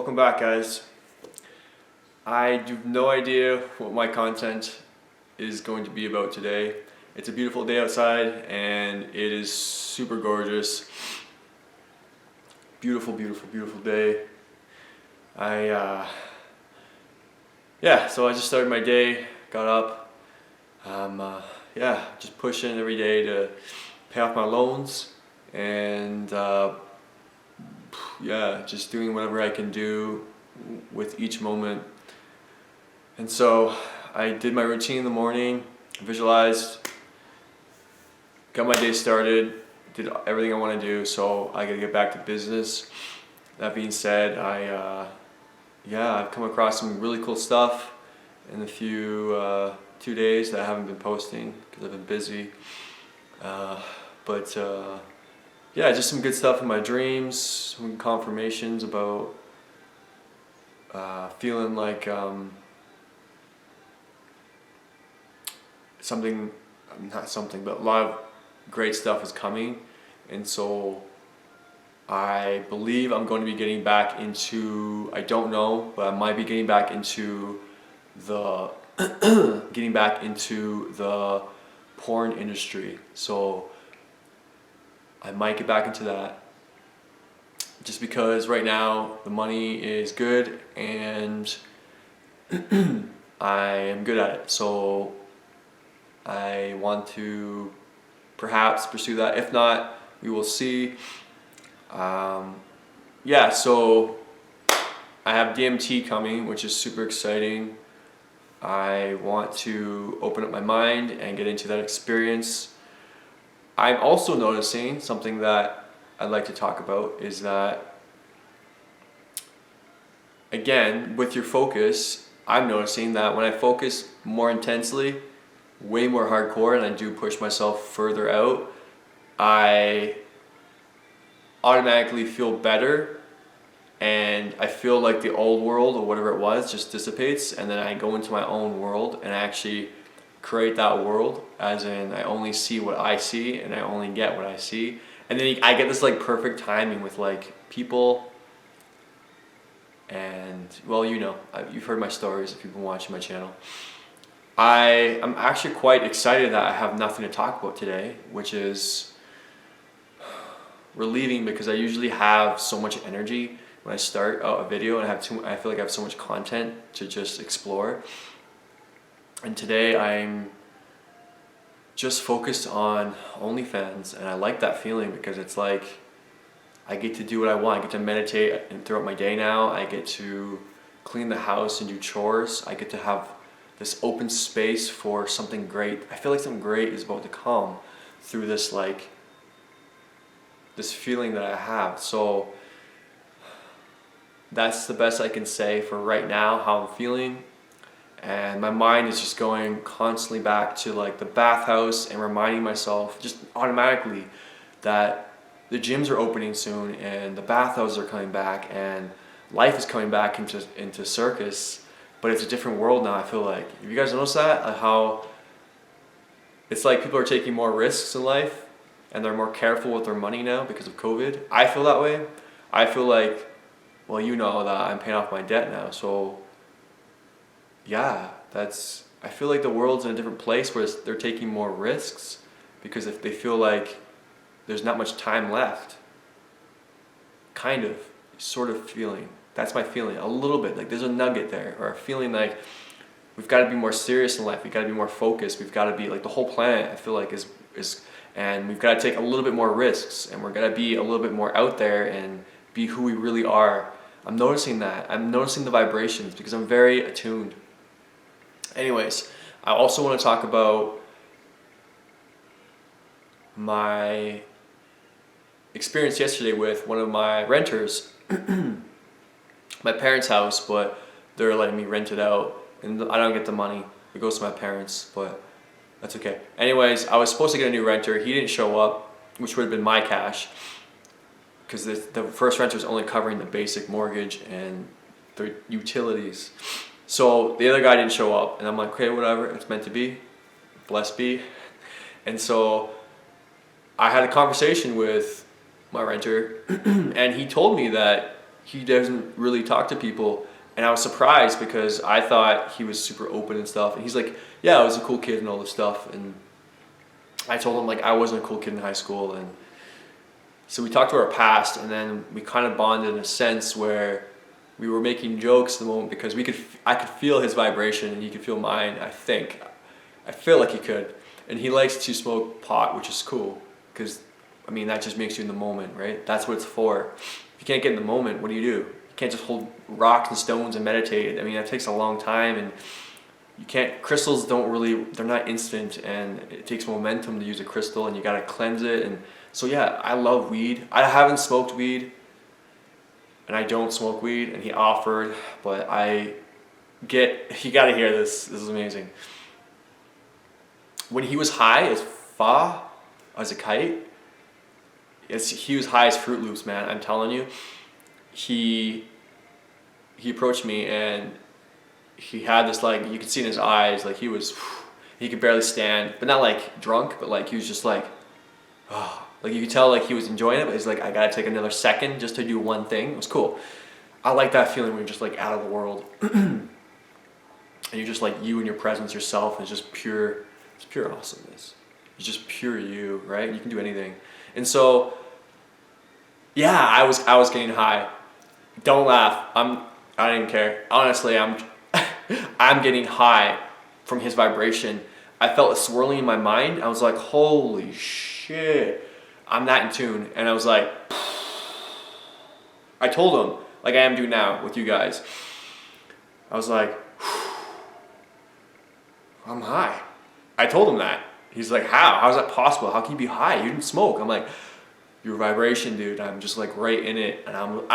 Welcome back, guys. I have no idea what my content is going to be about today. It's a beautiful day outside and it is super gorgeous. Beautiful, beautiful, beautiful day. So I just started my day, got up. Just pushing every day to pay off my loans and just doing whatever I can do with each moment. And so I did my routine in the morning, visualized, got my day started, did everything I want to do, so I gotta get back to business. That being said, I've come across some really cool stuff in the few 2 days that I haven't been posting because I've been busy. Just some good stuff in my dreams, some confirmations about feeling like a lot of great stuff is coming, and so I believe I'm going to be getting back into, I don't know, but I might be getting back into the porn industry. So I might get back into that just because right now the money is good and I am good at it. So I want to perhaps pursue that. If not, we will see. So I have DMT coming, which is super exciting. I want to open up my mind and get into that experience. I'm also noticing something that I'd like to talk about is that, again, with your focus, I'm noticing that when I focus more intensely, way more hardcore, and I do push myself further out, I automatically feel better, and I feel like the old world or whatever it was just dissipates, and then I go into my own world and I actually create that world, as in I only see what I see and I only get what I see. And then I get this like perfect timing with like people, and well, you've heard my stories if you've been watching my channel. I am actually quite excited that I have nothing to talk about today, which is relieving because I usually have so much energy when I start a video and I feel like I have so much content to just explore. And today I'm just focused on OnlyFans, and I like that feeling because it's like I get to do what I want. I get to meditate and throughout my day now. I get to clean the house and do chores. I get to have this open space for something great. I feel like something great is about to come through this feeling that I have. So that's the best I can say for right now, how I'm feeling. And my mind is just going constantly back to like the bathhouse and reminding myself just automatically that the gyms are opening soon and the bathhouses are coming back and life is coming back into circus, but it's a different world now. I feel like, have you guys noticed that? How it's like people are taking more risks in life and they're more careful with their money now because of COVID. I feel that way. I feel like, well, that I'm paying off my debt now, so yeah, I feel like the world's in a different place where they're taking more risks because if they feel like there's not much time left, sort of feeling. That's my feeling, a little bit, like there's a nugget there, or a feeling like we've got to be more serious in life, we've got to be more focused, we've got to be like the whole planet, I feel like is and we've got to take a little bit more risks, and we're going to be a little bit more out there and be who we really are. I'm noticing that. I'm noticing the vibrations because I'm very attuned. Anyways, I also want to talk about my experience yesterday with one of my renters, my parents' house, but they're letting me rent it out, and I don't get the money. It goes to my parents, but that's okay. Anyways, I was supposed to get a new renter. He didn't show up, which would have been my cash, because the first renter is only covering the basic mortgage and the utilities. So the other guy didn't show up, and I'm like, okay, whatever, it's meant to be, blessed be. And so I had a conversation with my renter, and he told me that he doesn't really talk to people. And I was surprised because I thought he was super open and stuff. And he's like, yeah, I was a cool kid and all this stuff. And I told him like I wasn't a cool kid in high school. And so we talked about our past, and then we kind of bonded in a sense where we were making jokes at the moment because I could feel his vibration and he could feel mine. I feel like he could. And he likes to smoke pot, which is cool because I mean that just makes you in the moment, right? That's what it's for. If you can't get in the moment, what do? You can't just hold rocks and stones and meditate. I mean that takes a long time, and you can't. Crystals they're not instant, and it takes momentum to use a crystal, and you gotta cleanse it. And so yeah, I love weed. I haven't smoked weed, and I don't smoke weed, and he offered, but you gotta hear this. This is amazing. When he was high as a kite, he was high as Fruit Loops, man. I'm telling you, he approached me and he had this like you could see in his eyes like he could barely stand, but not like drunk, but like he was just like, oh, like you could tell like he was enjoying it, but he's like I gotta take another second just to do one thing. It was cool. I like that feeling when you're just like out of the world and you're just like you and your presence yourself is just pure. It's pure awesomeness. It's just pure you, right? You can do anything. And so, yeah, I was getting high. Don't laugh. I don't even care. Honestly, I'm getting high from his vibration. I felt it swirling in my mind. I was like, holy shit. I'm that in tune. And I was like, I told him, like I am doing now with you guys. I was like, I'm high. I told him that. He's like, how? How is that possible? How can you be high? You didn't smoke. I'm like, your vibration, dude. I'm just like right in it. And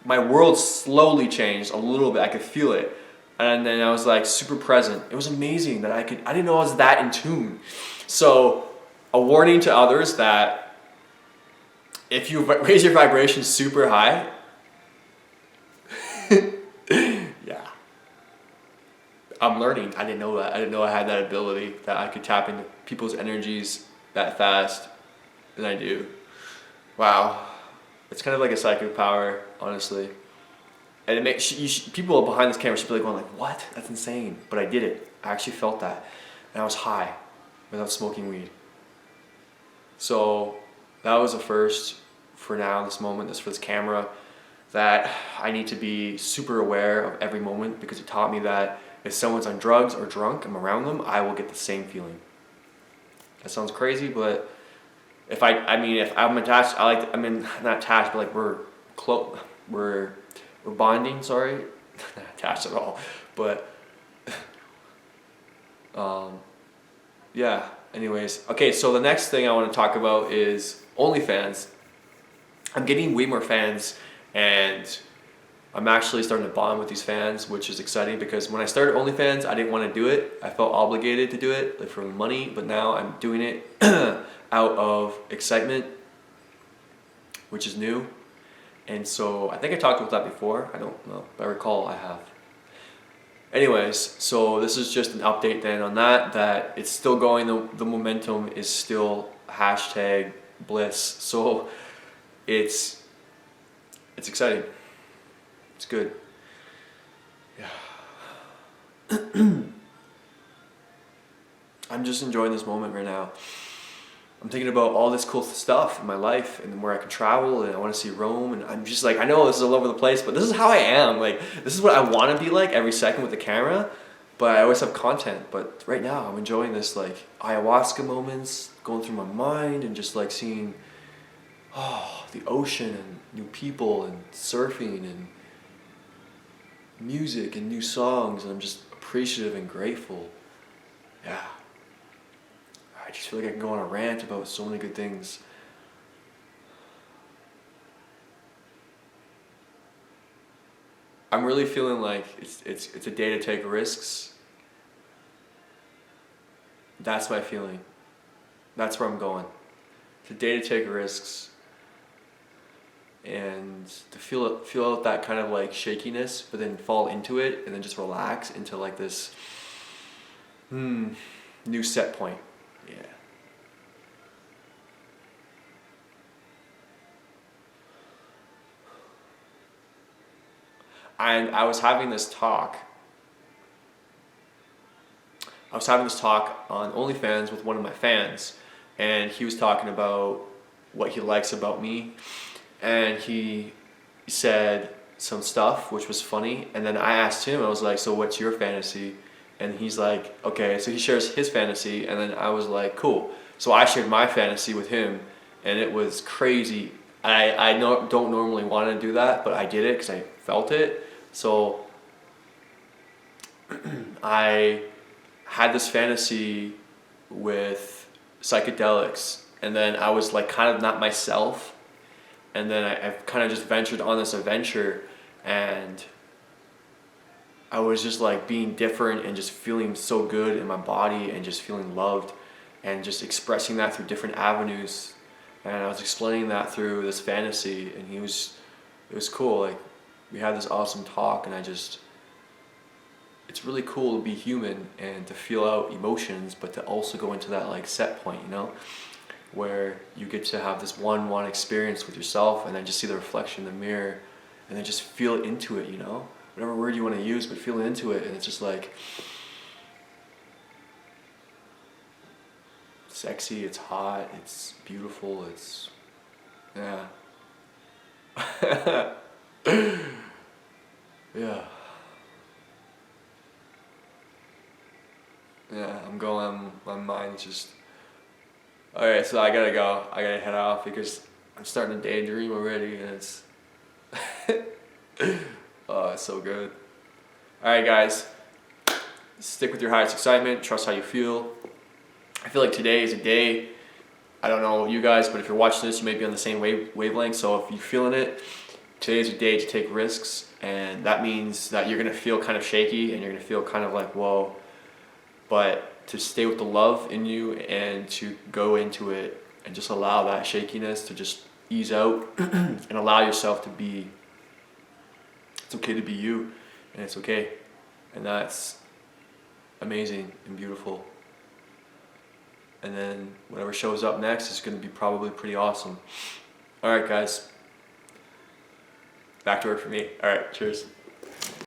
my world slowly changed a little bit. I could feel it. And then I was like super present. It was amazing that I didn't know I was that in tune. So a warning to others that if you raise your vibration super high, yeah. I'm learning. I didn't know that. I didn't know I had that ability, that I could tap into people's energies that fast, and I do. Wow. It's kind of like a psychic power, honestly. And it makes people behind this camera should be like going like, what? That's insane. But I did it. I actually felt that. And I was high without smoking weed. So that was a first for now, this moment, for this camera, that I need to be super aware of every moment because it taught me that if someone's on drugs or drunk, I'm around them, I will get the same feeling. That sounds crazy, but if I'm attached, not attached, but like we're bonding, sorry. Not attached at all. But yeah, anyways. Okay, so the next thing I want to talk about is OnlyFans. I'm getting way more fans, and I'm actually starting to bond with these fans, which is exciting because when I started OnlyFans, I didn't want to do it. I felt obligated to do it, like for money, but now I'm doing it out of excitement, which is new. And so I think I talked about that before. I don't know, but I recall I have. Anyways, so this is just an update then on that it's still going. The momentum is still #bliss. So it's exciting. It's good. Yeah. I'm just enjoying this moment right now. I'm thinking about all this cool stuff in my life and where I can travel, and I want to see Rome, and I'm just like, I know this is all over the place, but this is how I am. Like, this is what I want to be like every second with the camera, but I always have content. But right now I'm enjoying this like ayahuasca moments, going through my mind and just like seeing the ocean and new people and surfing and music and new songs, and I'm just appreciative and grateful. Yeah. I just feel like I can go on a rant about so many good things. I'm really feeling like it's a day to take risks. That's my feeling. That's where I'm going. It's a day to take risks. And to feel out that kind of like shakiness, but then fall into it and then just relax into like this new set point. Yeah. I was having this talk. I was having this talk on OnlyFans with one of my fans, and he was talking about what he likes about me, and he said some stuff which was funny, and then I asked him, I was like, so what's your fantasy? And he's like, okay, so he shares his fantasy, and then I was like, cool. So I shared my fantasy with him, and it was crazy. Don't normally want to do that, but I did it because I felt it. So I had this fantasy with psychedelics, and then I was like kind of not myself, and then I've kind of just ventured on this adventure, and I was just like being different and just feeling so good in my body and just feeling loved and just expressing that through different avenues. And I was explaining that through this fantasy, and it was cool. Like, we had this awesome talk, and it's really cool to be human and to feel out emotions, but to also go into that like set point, you know, where you get to have this one experience with yourself, and then just see the reflection in the mirror, and then just feel into it, you know, whatever word you want to use, but feel into it, and it's just like sexy, it's hot, it's beautiful, it's, yeah. Yeah. Yeah, I'm going, my mind's just, alright, so I gotta go. I gotta head off because I'm starting to daydream already, and it's, oh, it's so good. Alright guys, stick with your highest excitement, trust how you feel. I feel like today is a day, I don't know you guys, but if you're watching this, you may be on the same wavelength, so if you're feeling it, today's your day to take risks, and that means that you're gonna feel kind of shaky, and you're gonna feel kind of like, whoa, but to stay with the love in you and to go into it and just allow that shakiness to just ease out and allow yourself to be, it's okay to be you, and it's okay, and that's amazing and beautiful. And then whatever shows up next is going to be probably pretty awesome. Alright guys, back to work for me. Alright, cheers.